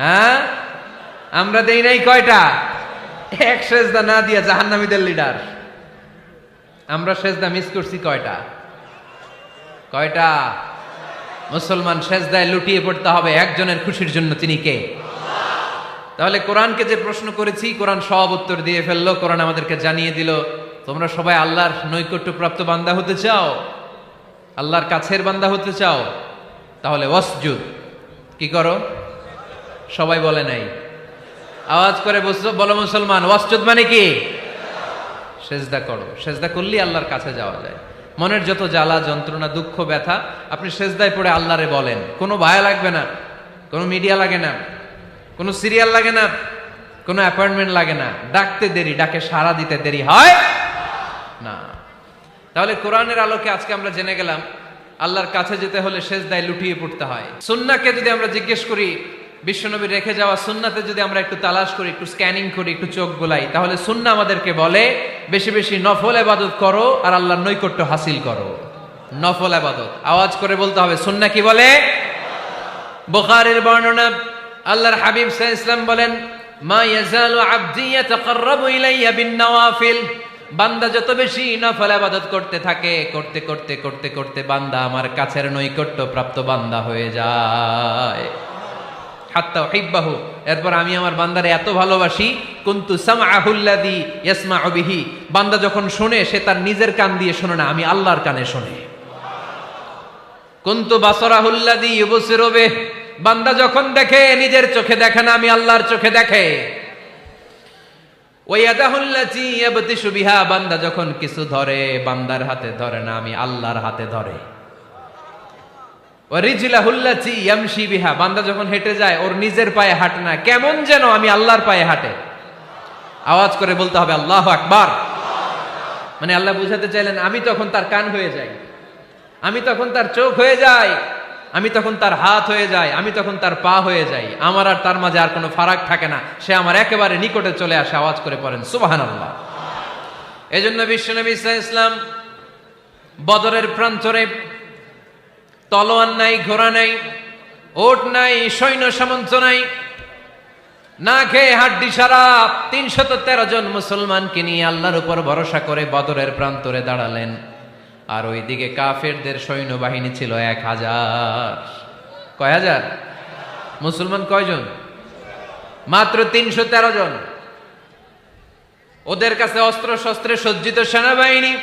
হ্যাঁ, আমরা দেই নাই কয়টা? এক সেজদা না দিয়া জাহান্নামীদের লিডার। আমরা সেজদা মিস করছি কয়টা? কয়টা? মুসলমান সেজদায় লুটিয়ে পড়তে হবে একজনের খুশির জন্য, তিনি কে? তাহলে কোরআনকে যে প্রশ্ন করেছি, কোরআন সব উত্তর দিয়ে ফেললো। কোরআন আমাদেরকে জানিয়ে দিল, তোমরা সবাই আল্লাহর নৈকট্য প্রাপ্ত বান্দা হতে চাও, আল্লাহর কাছের বান্দা হতে চাও, তাহলে ওয়াসজুদ কি করো? সবাই বলে নাই, আওয়াজ করে বলো মুসলমান, ওয়াসজুদ মানে কি? সেজদা করো। সেজদা করলেই আল্লাহর কাছে যাওয়া যায়। মনের যত জ্বালা যন্ত্রণা দুঃখ ব্যথা আপনি সেজদায় পড়ে আল্লাহরে বলেন। কোনো ভায়া লাগবে না, কোনো মিডিয়া লাগে না, কোনো সিরিয়াল লাগে না, কোনো অ্যাপয়েন্টমেন্ট লাগে না। ডাকতে দেরি, ডাকে সাড়া দিতে দেরি হয় না। তাহলে কোরআনের আলোকে আজকে আমরা জেনে গেলাম আল্লাহর কাছে যেতে হলে সেজদায় লুটিয়ে পড়তে হয়। সুন্নাহকে যদি আমরা জিজ্ঞেস করি বিশ্বনবীর রেখে যাওয়া সুন্নাতে যদি আমরা একটু তালাশ করি, একটু স্ক্যানিং করি, একটু চোখ গোলাই, তাহলে সুন্নাহ আমাদেরকে বলে বেশি বেশি নফল ইবাদত করো আর আল্লাহর নৈকট্য হাসিল করো। নফল ইবাদত আওয়াজ করে বলতে হবে। সুন্নাহ কি বলে? বুখারীর বর্ণনা, আল্লাহর হাবিব সাল্লাল্লাহু আলাইহি ওয়াসাল্লাম বলেন, মা ইয়াজালু আবদি ইয়াতাকাররাবু ইলাইয়া বিন নওয়াফিল, বান্দা যত বেশি নফল ইবাদত করতে থাকে, করতে করতে করতে করতে বান্দা আমার কাছের নৈকট্য প্রাপ্ত বান্দা হয়ে যায়। হাত্তা উহিব্বাহু, এরপর আমি আমার বান্দারে এত ভালোবাসি, কুনতু সামআহুল্লাযী ইয়াসমাউ বিহি, বান্দা যখন শুনে সে তার নিজের কান দিয়ে শুনে না, আমি আল্লাহর কানে শুনে। কুনতু বাসারাহুল্লাযী ইউবসিরু বিহি, বান্দা যখন দেখে নিজের চোখে দেখে না, আমি আল্লাহর চোখে দেখে। ওয়ায়াদাহুল্লাতী ইয়াবতিশু বিহা, বান্দা যখন কিছু ধরে বান্দার হাতে ধরে না, আমি আল্লাহর হাতে ধরে। ওয়ারিজলাহুল্লাতী ইয়ামশি বিহা, বান্দা যখন হেঁটে যায় ওর নিজের পায়ে হাঁটে না, কেমন যেন আমি আল্লাহর পায়ে হাঁটে। আওয়াজ করে বলতে হবে আল্লাহু আকবার। মানে আল্লাহ বুঝাতে চাইলেন আমি তখন তার কান হয়ে যাই, আমি তখন তার চোখ হয়ে যাই, আমি তখন তার হাত হয়ে যাই, আমি তখন তার পা হয়ে যাই, আমার আর তার মাঝে আর কোনো ফারাক থাকে না, সে আমার একেবারে নিকটে চলে আসে। আওয়াজ করে পড়েন সুবহানাল্লাহ। এজন্য বিশ্বনবী সাল্লাল্লাহু আলাইহি ওয়াসাল্লাম বদরের প্রান্তরে তলোয়ার নাই, ঘোড়া নাই, ওট নাই, সৈন্য সামন্ত নাই, না খেয়ে হাড্ডি সারা ৩১৩ জন মুসলমানকে নিয়ে আল্লাহর উপর ভরসা করে বদরের প্রান্তরে দাঁড়ালেন। আর ওইদিকে কাফেরদের সৈন্যবাহিনী ছিল ১,০০০। কয় হাজার? মুসলমান কয়জন? মাত্র ৩১৩ জন। ওদের কাছে অস্ত্র শস্ত্রে সজ্জিত সেনাবাহিনী,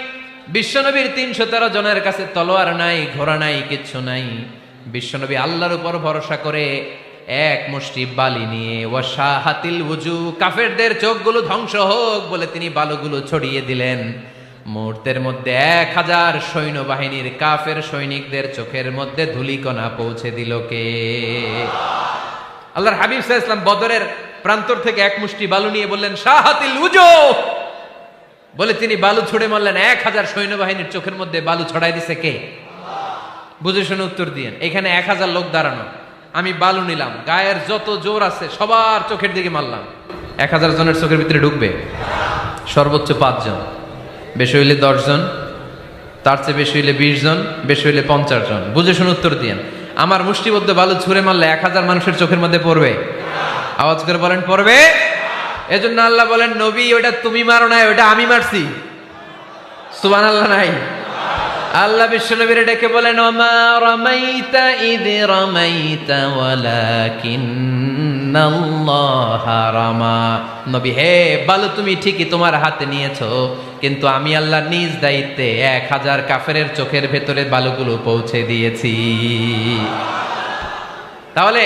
বিশ্বনবীর ৩১৩ জনের কাছে তলোয়ার নাই, ঘোড়া নাই, কিচ্ছু নাই। বিশ্বনবী আল্লাহর উপর ভরসা করে এক মুষ্টি বালি নিয়ে, ওয়াশাহাতিল ওযু, কাফেরদের চোখগুলো ধ্বংস হোক বলে তিনি বালুগুলো ছড়িয়ে দিলেন। মুহূর্তের মধ্যে ১,০০০ সৈন্যবাহিনীর কাফের সৈনিকদের চোখের মধ্যে ধূলিকণা পৌঁছে দিল কে? আল্লাহর হাবিব সাল্লাল্লাহু আলাইহি ওয়াসাল্লাম বদরের প্রান্তর থেকে এক মুষ্টি বালু নিয়ে বললেন শাহাতিল ওযু, বলে তিনি বালু ছুড়ে মারলেন। ১,০০০ সৈন্যবাহিনীর চোখের মধ্যে বালু ছড়াই দিছে কে? বুঝে শুনে উত্তর দিয়েন। এখানে ১,০০০ লোক দাঁড়ানো, আমি বালু নিলাম, গায়ের যত জোর আছে সবার চোখের দিকে মারলাম। ১,০০০ জনের চোখের ভিতরে ঢুকবে? সর্বোচ্চ ৫ জন, বেশি হইলে ১০ জন, তার চেয়ে বেশি হইলে ২০ জন, বেশি হইলে ৫০ জন। বুঝে শুনে উত্তর দিয়েন। আমার মুষ্টিবদ্ধ বালু ছুঁড়ে মারলে ১,০০০ মানুষের চোখের মধ্যে পড়বে? আওয়াজ করে বলেন পড়বে। এজন্য আল্লাহ বলেন নবী ওটা তুমি মারো নাই, ওটা আমি মারছি। সুবহানাল্লাহ নাই? আল্লাহ বিশ্বনবীরে ডেকে বলেন ওমা রামাইতা ইয রামাইতা ওয়ালাকিন্নাল্লাহা রামা। নবী হে, বালু তুমি ঠিকই তোমার হাতে নিয়েছো, কিন্তু আমি আল্লাহ নিজ দায়িত্বে ১,০০০ কাফেরের চোখের ভেতরে বালুগুলো পৌঁছে দিয়েছি। তাহলে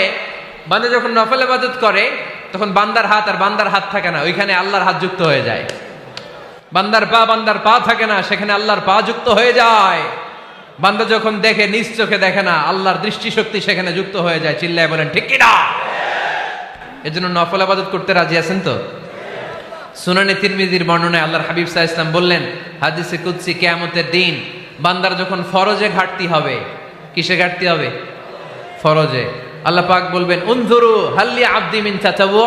বান্দা যখন নফল ইবাদত করে তখন বান্দার হাত আর বান্দার হাত থাকে না, ওইখানে আল্লাহর হাত যুক্ত হয়ে যায়। বান্দার পা থাকে না, সেখানে আল্লাহর পা যুক্ত হয়ে যায়। বান্দা যখন দেখে নিজ চোখে দেখে না, আল্লাহর দৃষ্টিশক্তি সেখানে যুক্ত হয়ে যায়। চিল্লায় বলেন ঠিক কিনা? এজন্য নফল ইবাদত করতে রাজি আছেন তো? সুনানে তিরমিজির বর্ণনায় আল্লাহর হাবিব সাল্লাল্লাহু আলাইহি ওয়াসাল্লাম বললেন, হাদিসে কুদসি, কিয়ামতের দিন বান্দার যখন ফরজে ঘাটতি হবে, কিসে ঘাটতি হবে? ফরজে। আল্লাহ পাক বলবেন উনজুরু হাল্লি আবদি মিন তাতাওয়ু,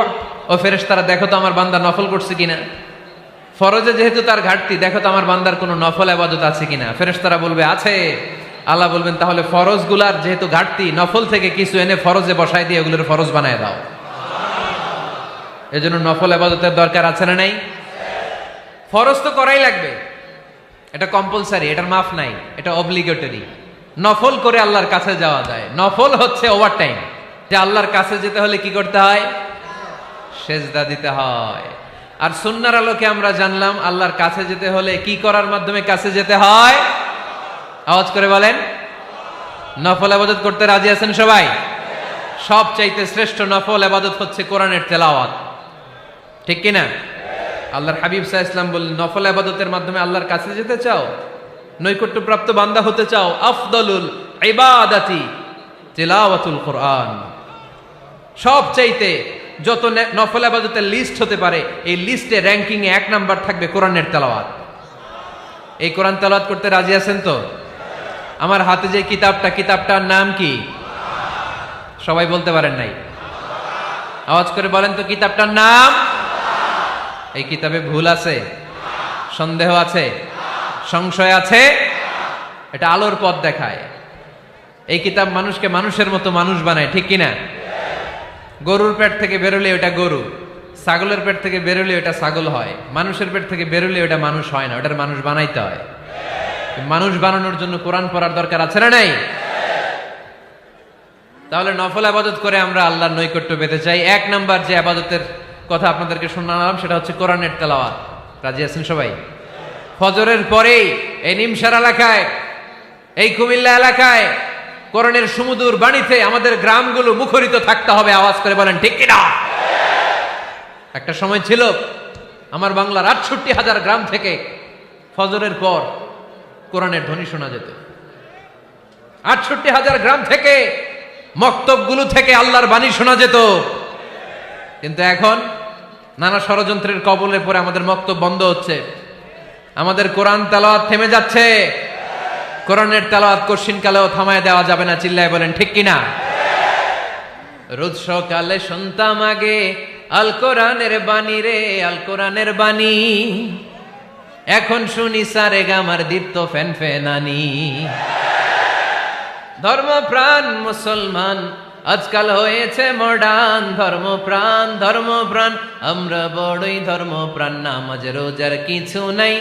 ও ফেরেশতারা দেখো তো আমার বান্দা নফল করছে কিনা। ফরজে যেহেতু তার ঘাটতি, দেখো তো আমার বান্দার কোনো নফল ইবাদত আছে কিনা। ফেরেশতারা বলবে আছে। আল্লাহ বলবেন তাহলে ফরজগুলার যেহেতু ঘাটতি, নফল থেকে কিছু এনে ফরজে বসায় দিয়ে ওগুলোর ফরজ বানায় দাও। এজন্য নফল ইবাদতের দরকার আছে না নাই? ফরজ তো করাই লাগবে, এটা কম্পালসারি, এটার মাফ নাই, এটা অব্লিগেটরি। নফল করে আল্লাহর কাছে যাওয়া যায়। নফল হচ্ছে ওভারটাইম, যে আল্লাহর কাছে যেতে হলে কি করতে হয়? সেজদা দিতে হয়। আর সুন্নাহর আলোকে আমরা জানলাম আল্লাহর কাছে যেতে হলে কি করার মাধ্যমে কাছে যেতে হয়? আওয়াজ করে বলেন নফল ইবাদত করতে রাজি আছেন সবাই? সবচাইতে শ্রেষ্ঠ নফল ইবাদত হচ্ছে কোরআনের তেলাওয়াত, ঠিক কিনা? আল্লাহর হাবিব সাল্লাল্লাহু আলাইহি ওয়াসাল্লাম বললেন নফল ইবাদতের মাধ্যমে আল্লাহর কাছে যেতে চাও, নৈকট্যপ্রাপ্ত বান্দা হতে চাও, আফদলুল ইবাদাতি তিলাওয়াতুল কোরআন। সবচাইতে যত নফল ইবাদতের লিস্ট হতে পারে, এই লিস্টে র্যাঙ্কিং এ ১ নাম্বার থাকবে কোরআনের তেলাওয়াত। এই কোরআন তেলাওয়াত করতে রাজি আছেন তো? আমার হাতে যে কিতাবটার নাম কি? সবাই বলতে পারেন নাই? আওয়াজ করে বলেন তো কিতাবটার নাম? এই কিতাবে ভুল আছে? সন্দেহ আছে? সংশয় আছে? এটা আলোর পথ দেখায়। এই কিতাব মানুষকে মানুষের মতো মানুষ বানায়, ঠিক কিনা? গরুর পেট থেকে বেরোলে ওটা গরু, ছাগলের পেট থেকে বেরোলে ওটা ছাগল হয়, মানুষের পেট থেকে বেরোলে ওটা মানুষ হয় না, ওটার মানুষ বানাইতে হয়। মানুষ বানানোর জন্য কোরআন পড়ার দরকার আছে না নাই? তাহলে নফল আবাদত করে আমরা আল্লাহর নৈকট্য পেতে চাই। এক নাম্বার যে আবাদতের কথা আপনাদেরকে শোনালাম সেটা হচ্ছে কোরআনের তেলাওয়াত। রাজি আছেন সবাই? ফজরের পরেই এই নিমসার এলাকায়, এই কুমিল্লা এলাকায় কোরআনের সুমধুর বাণীতে আমাদের গ্রামগুলো মুখরিত থাকতে হবে। আওয়াজ করে বলেন ঠিক কিনা? একটা সময় ছিল আমার বাংলার ৬৮,০০০ গ্রাম থেকে ফজরের পর কোরআনের ধ্বনি শোনা যেত। ৬৮,০০০ গ্রাম থেকে মক্তবগুলো থেকে আল্লাহর বাণী শোনা যেত। কিন্তু এখন নানা ষড়যন্ত্রের কবলে পড়ে আমাদের মক্তব বন্ধ হচ্ছে, আমাদের কোরআন তেলাওয়াত থেমে যাচ্ছে। কোরআনের তেলাওয়াত কশিনকালেও থামায় দেওয়া যাবে না। চিল্লায় বলেন ঠিক কিনা? রোজ সকালে শুনতাম আগে আল কোরআনের বাণী রে, আল কোরআনের বাণী। এখন শুনি সারে গামার দীপ্ত ফ্যান ফ্যানানি। ধর্মপ্রাণ মুসলমান আজকাল হয়েছে মডার্ন। ধর্মপ্রাণ ধর্মপ্রাণ আমরা বড়ই ধর্মপ্রাণ। নামাজ রোজার কিছু নাই,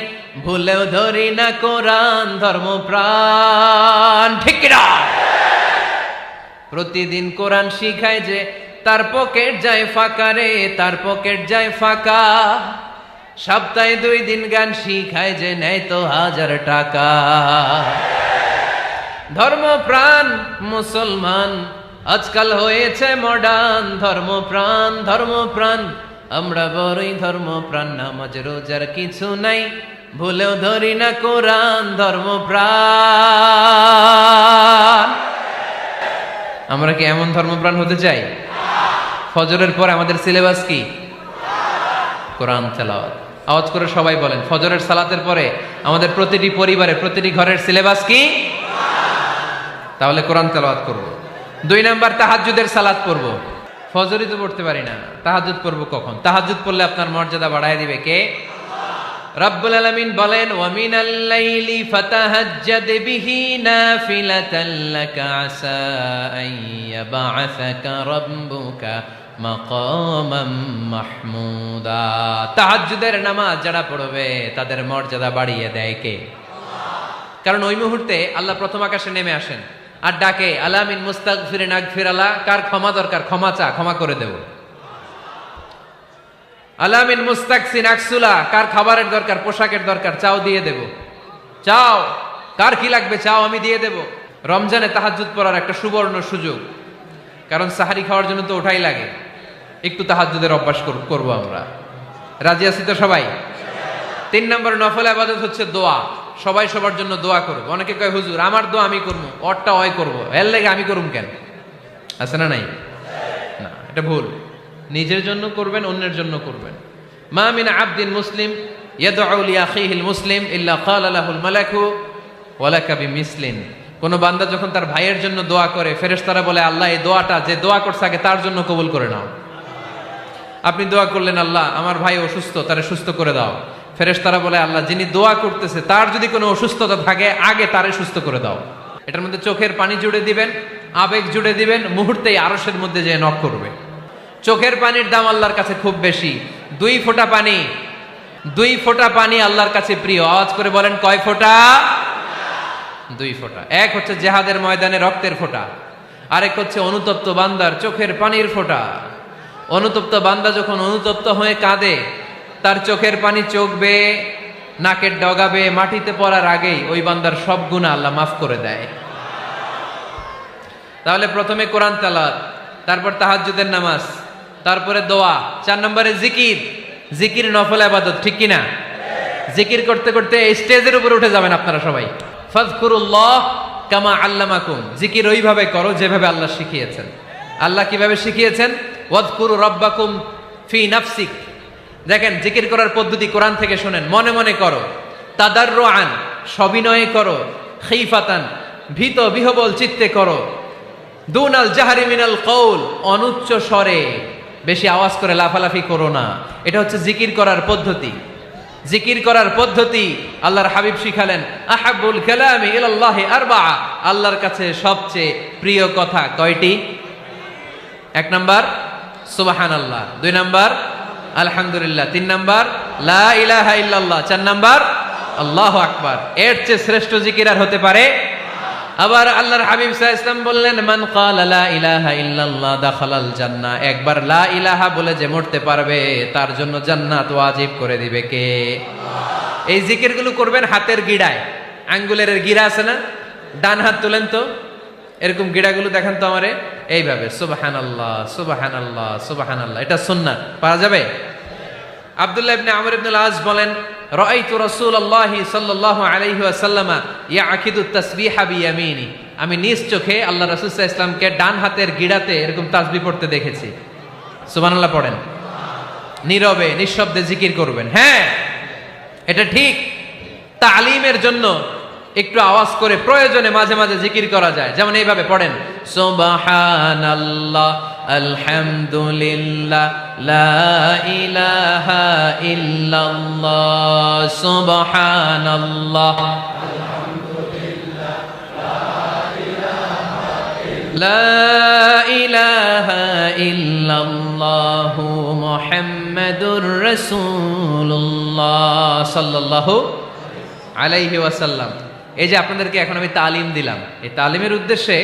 ভুলেও ধরি না কোরআন। ধর্মপ্রাণ ঠিক কিনা? প্রতিদিন কোরআন শিখায় যে তার পকেট যায় ফাঁকা রে, তার পকেট যায় ফাঁকা। সপ্তাহে 2 দিন গান শিখায় যে নেয় তো 1000 টাকা। ধর্মপ্রাণ মুসলমান আজকাল হয়েছে মডার্ন। ধর্মপ্রাণ ধর্মপ্রাণ আমরা বড়ই ধর্মপ্রাণ। নামাজ রোজার কিছু নাই, ভুলেও ধরি না কোরআন। ধর্মপ্রাণ। আমরা কি এমন ধর্মপ্রাণ হতে চাই? ফজরের পর আমাদের সিলেবাস কি? কোরআন তেলাওয়াত। আওয়াজ করে সবাই বলেন, ফজরের সালাতের পরে আমাদের প্রতিটি পরিবারে, প্রতিটি ঘরের সিলেবাস কি? তাহলে কোরআন তেলাওয়াত করব। 2 নাম্বার তাহাজ্জুদের সালাত পড়ব। ফজরই তো পড়তে পারি না, তাহাজ্জুদ পড়ব কখন? তাহাজ্জুদ পড়লে আপনার মর্যাদা বাড়ায় দিবে কে? রব্বুল আলামিন বলেন, ওয়া মিনাল লাইলি ফাতাহাজ্জাদ বিহি নাফিলাতান লাকা আসা আন ইয়াবআসাকা রাব্বুকা মাকামাম মাহমুদা। তাহাজ্জুদের নামাজ যারা পড়বে তাদের মর্যাদা বাড়িয়ে দেয় কে? কারণ ওই মুহূর্তে আল্লাহ প্রথম আকাশে নেমে আসেন আর ডাকে, আলা মিন মুস্তাগফিরিন আগফিরালা। কার ক্ষমা দরকার? ক্ষমা চা, ক্ষমা করে দেব। আলা মিন মুস্তাকসিন আকসুলা। কার খাবারের দরকার? পোশাকের দরকার? চাও, দিয়ে দেব। চাও, কার কি লাগবে? চাও, আমি দিয়ে দেব। রমজানে তাহাজ্জুদ পড়ার একটা সুবর্ণ সুযোগ, কারণ সাহারি খাওয়ার জন্য তো ওঠাই লাগে। একটু তাহাজ্জুদের অভ্যাস করব আমরা। রাজি আছি তো সবাই? 3 নম্বর নফল ইবাদত হচ্ছে দোয়া। সবাই সবার জন্য দোয়া করব। অনেকে কয়, হুজুর আমার দোয়া আমি করবো, ওরটা ওই করবো, এর লাগে আমি করুম কেন? আছে না নাই? না, এটা ভুল। নিজের জন্য করবেন, অন্যের জন্য করবেন। মা মিন আবদিন মুসলিম ইয়াদউ লিআখিহিল মুসলিম ইল্লা ক্বালা লাহুল মালাকু ওয়া লাকা বিমিসলিন। কোন বান্দা যখন তার ভাইয়ের জন্য দোয়া করে, ফেরেশতারা বলে, আল্লাহ এই দোয়াটা যে দোয়া করছে আগে তার জন্য কবুল করে নাও। আপনি দোয়া করলেন, আল্লাহ আমার ভাই অসুস্থ, তারে সুস্থ করে দাও। ফেরেশতারা বলে, আল্লাহ যিনি দোয়া করতেছে তার যদি কোনো অসুস্থতা থাকে আগে তারে সুস্থ করে দাও। এটার মধ্যে চোখের পানি জুড়ে দিবেন, আবেগ জুড়ে দিবেন, মুহূর্তেই আরশের মধ্যে যে নক করবে। চোখের পানির দাম আল্লাহর কাছে খুব বেশি। 2 ফোঁটা পানি, 2 ফোঁটা পানি আল্লাহর কাছে প্রিয়। আওয়াজ করে বলেন, কয় ফোঁটা? 2 ফোঁটা। এক হচ্ছে জিহাদের ময়দানে রক্তের ফোঁটা, আরেক হচ্ছে অনুতপ্ত বান্দার চোখের পানির ফোঁটা। অনুতপ্ত বান্দা যখন অনুতপ্ত হয়ে কাঁদে, তার চোখের পানি চোখ বেয়ে নাকের ডগাবে মাটিতে পড়ার আগেই ওই বান্দার সব গুনাহ আল্লাহ মাফ করে দেয়। তাহলে প্রথমে কোরআন তেলাওয়াত, তারপর তাহাজ্জুদের নামাজ, তারপরে দোয়া। 4 নম্বরে জিকির। জিকির নফল ইবাদত, ঠিক কিনা? জিকির করতে করতে এই স্টেজের উপরে উঠে যাবেন আপনারা সবাই। ফাযকুরুল্লাহ কামা আল্লামাকুম। জিকির ওইভাবে করো যেভাবে আল্লাহ শিখিয়েছেন। আল্লাহ কিভাবে শিখিয়েছেন? ওয়াযকুরু রাব্বাকুম ফি নাফসিক। দেখেন, জিকির করার পদ্ধতি কোরআন থেকে শুনেন। মনে মনে করো, তাদাররুআন সবিনয়ে করো, খিফাতান ভীত বিহবল চিত্তে করো, দুনাল জাহরি মিনাল কওল অনুচ্চ স্বরে, বেশি আওয়াজ করে লাফালাফি করো না। এটা হচ্ছে জিকির করার পদ্ধতি। জিকির করার পদ্ধতি আল্লাহর হাবিব শিখালেন, আহাব্বুল কালামি ইলাল্লাহি আরবাআ, আল্লাহর কাছে সবচেয়ে প্রিয় কথা কয়টি? 1 নাম্বার সুবহানাল্লাহ, 2 নাম্বার আলহামদুলিল্লাহ, 3 নাম্বার লা ইলাহা ইল্লাল্লাহ, 4 নাম্বার আল্লাহু আকবার। এর চেয়ে শ্রেষ্ঠ জিকির আর হতে পারে? আবার আল্লাহর হাবিব সাল্লাল্লাহু আলাইহি ওয়াসাল্লাম বললেন, মান ক্বালা লা ইলাহা ইল্লাল্লাহ দাখালাল জান্নাহ, একবার লা ইলাহা বলে যে মরতে পারবে তার জন্য জান্নাত ওয়াজিব করে দিবে কে? আল্লাহ। এই জিকিরগুলো করবেন হাতের গিড়ায়, আঙ্গুলের গিড়া আছে না, ডান হাত তুলেন তো, এরকম গিড়াগুলো দেখেন তো আমারে, এইভাবে সুবহানাল্লাহ সুবহানাল্লাহ সুবহানাল্লাহ, এটা সুন্নাত, পারা যাবে? আব্দুল্লাহ ইবনে আমর ইবনে আল-আস বলেন, রাআইতু রাসূলুল্লাহি সাল্লাল্লাহু আলাইহি ওয়াসাল্লাম ইয়াকিদু তাসবিহা বিয়ামিনি, আমি নিজ চোখে আল্লাহ রাসূল সাল্লাল্লাহু আলাইহি ওয়াসাল্লামকে ডান হাতের গিড়াতে এরকম তাসবিহ পড়তে দেখেছি। সুবহানাল্লাহ পড়েন, নীরবে নিঃশব্দে জিকির করবেন। হ্যাঁ, এটা ঠিক। তালিমের জন্য একটু আওয়াজ করে প্রয়োজনে মাঝে মাঝে জিকির করা যায়, যেমন এইভাবে পড়েন, সুবহানাল্লাহ আলহামদুলিল্লাহ লা ইলাহা ইল্লাল্লাহ, সুবহানাল্লাহ আলহামদুলিল্লাহ লা ইলাহা ইল্লাল্লাহ মুহাম্মাদুর রাসূলুল্লাহ সাল্লাল্লাহু আলাইহি ওয়াসাল্লাম। এই যে আপনাদেরকে এখন আমি তালিম দিলাম, এই তালিমের উদ্দেশ্যে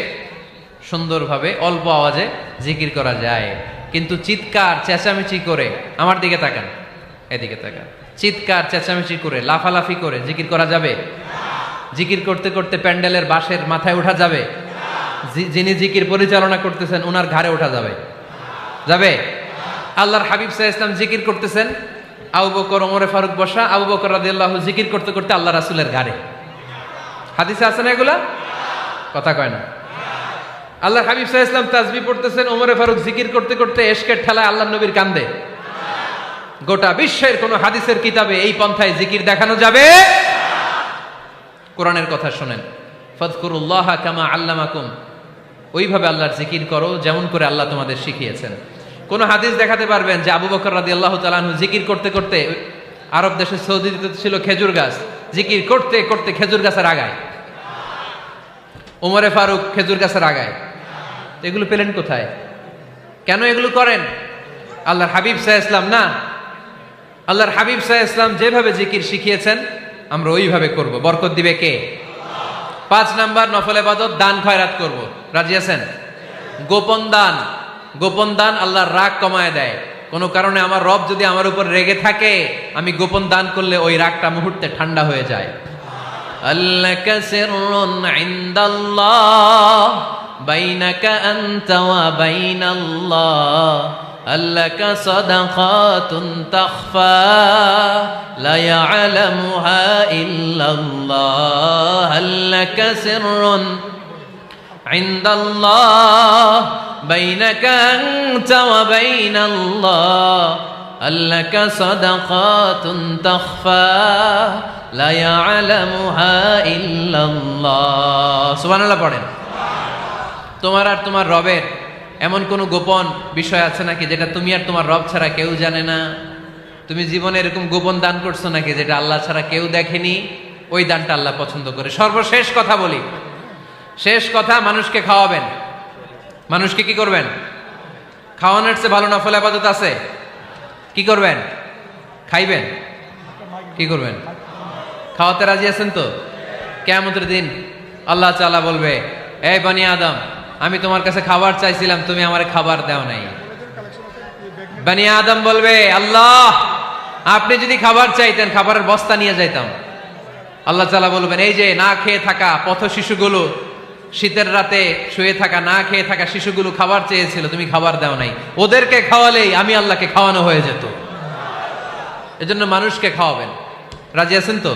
সুন্দরভাবে অল্প আওয়াজে জিকির করা যায়, কিন্তু চিৎকার চেঁচামেচি করে, আমার দিকে তাকান, এদিকে তাকান, চিৎকার চেঁচামেচি করে লাফালাফি করে জিকির করা যাবে? জিকির করতে করতে প্যান্ডেলের বাঁশের মাথায় ওঠা যাবে? যিনি জিকির পরিচালনা করতেছেন ওনার ঘাড়ে ওঠা যাবে? যাবে? আল্লাহর হাবিব সাল্লাল্লাহু আলাইহি ওয়াসাল্লাম জিকির করতেছেন, আবু বকর ওমরে ফারুক বসা, আবু বকর রাদিয়াল্লাহু জিকির করতে করতে আল্লাহ রাসূলের ঘাড়ে। হাদিসে আছে না এগুলা? কথা কয় না। আল্লাহর হাবিব সাল্লাল্লাহু আলাইহি ওয়াসাল্লাম তাসবিহ পড়তেছেন, ওমরে ফারুক জিকির করতে করতে এশকের ঠেলায় আল্লাহর নবীর কান্দে। গোটা বিশ্বের কোন হাদিসের কিতাবে এই পন্থায় জিকির দেখানো যাবে? কোরআনের কথা শুনেন, ফাযকুরুল্লাহা কামা আল্লামাকুম, ওইভাবে আল্লাহর জিকির করো যেমন করে আল্লাহ তোমাদের শিখিয়েছেন। কোন হাদিস দেখাতে পারবেন যে আবু বকর রাদিয়াল্লাহু তাআলা আনহু জিকির করতে করতে, আরব দেশে সৌদিতে ছিল খেজুর গাছ, জিকির করতে করতে খেজুর গাছের আগায়, ওমরে ফারুক খেজুর গাছের আগায়, এগুলো পেলেন কোথায়? কেন এগুলো করেন? আল্লাহর হাবিব সাল্লাল্লাহু আলাইহি ওয়াসাল্লাম না, আল্লাহর হাবিব সাল্লাল্লাহু আলাইহি ওয়াসাল্লাম যেভাবে জিকির শিখিয়েছেন আমরা ওইভাবে করব। বরকত দিবে কে? 5 নাম্বার নফল ইবাদত, দান খয়রাত করব। রাজি আছেন? গোপন দান, গোপন দান আল্লাহর রাগ কমায় দেয়। কোন কারণে আমার রব যদি আমার উপর রেগে থাকে, আমি গোপন দান করলে ওই রাগটা মুহূর্তে ঠান্ডা হয়ে যায়। আল্লাকা সিররুন ইনদাল্লাহ বাইনাকা আনতা ওয়া বাইনাল্লাহ, আল্লাকা সাদাকাতুন তাখফা লা ইয়ালামুহা ইল্লাল্লাহ, আল্লাকা সিররুন ইনদাল্লাহ বাইনাকা আনতা ওয়া বাইনাল্লাহ, আল্লাকা সাদাকাতুন তাখফা লা ইয়ালামুহা ইল্লাল্লাহ। সুবহানাল্লাহ পড়েন। তোমার আর তোমার রবের এমন কোন গোপন বিষয় আছে নাকি যেটা তুমি আর তোমার রব ছাড়া কেউ জানে না? তুমি জীবনে এরকম গোপন দান করছো নাকি যেটা আল্লাহ ছাড়া কেউ দেখেনি? ওই দানটা আল্লাহ পছন্দ করে। সর্বশেষ কথা বলি, শেষ কথা, মানুষকে খাওয়াবেন। মানুষকে কি করবেন? খাওয়ানোর চেয়ে ভালো নফল ইবাদত আছে? কি করবেন? খাইবেন। কি করবেন? খাওয়াতে রাজি আছেন তো? কিয়ামতের দিন আল্লাহ তাআলা বলবে, এই বনি আদম, আমি তোমার কাছে খাবার চাইছিলাম, তুমি আমারে খাবার দাও নাই। বনি আদম বলবে, আল্লাহ আপনি যদি খাবার চাইতেন খাবারের বস্তা নিয়ে যাইতাম। আল্লাহ তাআলা বলবেন, এই যে না খেয়ে থাকা পথ শিশুগুলো, শীতের রাতে শুয়ে থাকা না খেয়ে থাকা শিশুগুলো খাবার চেয়েছিল, তুমি খাবার দাও নাই, ওদেরকে খাওয়ালেই আমি আল্লাহকে খাওয়ানো হয়ে যেত। এজন্য মানুষকে খাওয়াবেন। রাজি আছেন তো?